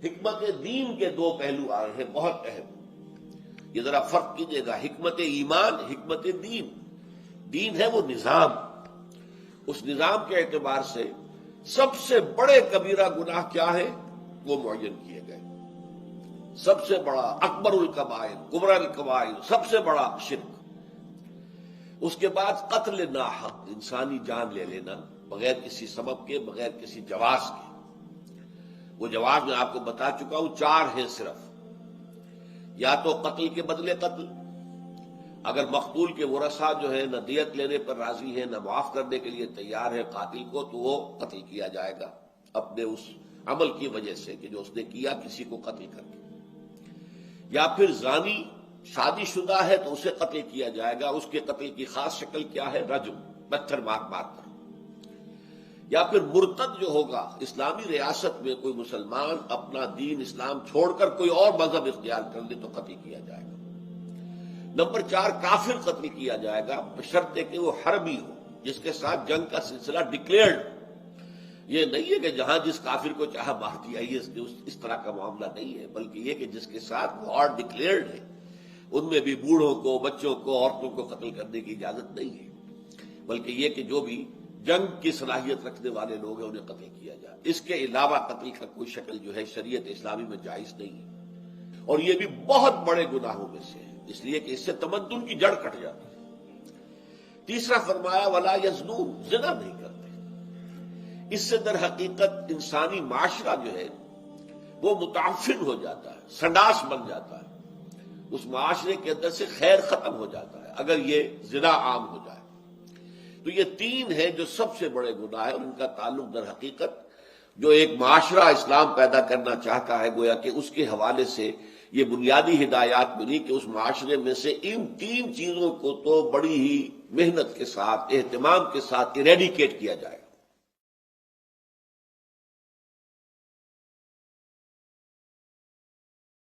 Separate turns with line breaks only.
حکمت دین کے دو پہلو آ رہے ہیں بہت اہم. یہ ذرا فرق کیجئے گا، حکمت ایمان، حکمت دین. دین ہے وہ نظام، اس نظام کے اعتبار سے سب سے بڑے کبیرہ گناہ کیا ہے وہ معین کیے گئے. سب سے بڑا اکبر الکبائر، کبری الکبائر، سب سے بڑا شرک. اس کے بعد قتل ناحق، انسانی جان لے لینا بغیر کسی سبب کے، بغیر کسی جواز کے. وہ جواز میں آپ کو بتا چکا ہوں 4 ہیں صرف. یا تو قتل کے بدلے قتل، اگر مقتول کے ورثاء جو ہے نہ دیت لینے پر راضی ہیں نہ معاف کرنے کے لیے تیار ہے قاتل کو، تو وہ قتل کیا جائے گا اپنے اس عمل کی وجہ سے کہ جو اس نے کیا کسی کو قتل کر کے. یا پھر زانی شادی شدہ ہے تو اسے قتل کیا جائے گا. اس کے قتل کی خاص شکل کیا ہے؟ رجم، پتھر مار مار کر. یا پھر مرتد جو ہوگا، اسلامی ریاست میں کوئی مسلمان اپنا دین اسلام چھوڑ کر کوئی اور مذہب اختیار کر لے تو قتل کیا جائے گا. نمبر 4 کافر قتل کیا جائے گا بشرطے کہ وہ حربی ہو، جس کے ساتھ جنگ کا سلسلہ ڈکلیئرڈ. یہ نہیں ہے کہ جہاں جس کافر کو چاہا مار دیا، یہ اس طرح کا معاملہ نہیں ہے، بلکہ یہ کہ جس کے ساتھ وار ڈکلیئرڈ ہے. ان میں بھی بوڑھوں کو، بچوں کو، عورتوں کو قتل کرنے کی اجازت نہیں ہے، بلکہ یہ کہ جو بھی جنگ کی صلاحیت رکھنے والے لوگ ہیں انہیں قتل کیا جائے. اس کے علاوہ قتل کا کوئی شکل جو ہے شریعت اسلامی میں جائز نہیں ہے، اور یہ بھی بہت بڑے گناہوں میں سے ہے، اس لیے کہ اس سے تمدن کی جڑ کٹ جاتی ہے. تیسرا فرمایا ولا یزنون، زنا نہیں کرتے. اس سے در حقیقت انسانی معاشرہ جو ہے وہ متعفن ہو جاتا ہے، سنڈاس بن جاتا ہے. اس معاشرے کے اندر سے خیر ختم ہو جاتا ہے اگر یہ زنا عام ہو جائے. تو یہ 3 ہیں جو سب سے بڑے گناہ ہیں، اور ان کا تعلق در حقیقت جو ایک معاشرہ اسلام پیدا کرنا چاہتا ہے، گویا کہ اس کے حوالے سے یہ بنیادی ہدایات ملی کہ اس معاشرے میں سے ان 3 چیزوں کو تو بڑی ہی محنت کے ساتھ، اہتمام کے ساتھ ایریڈیکیٹ کیا جائے.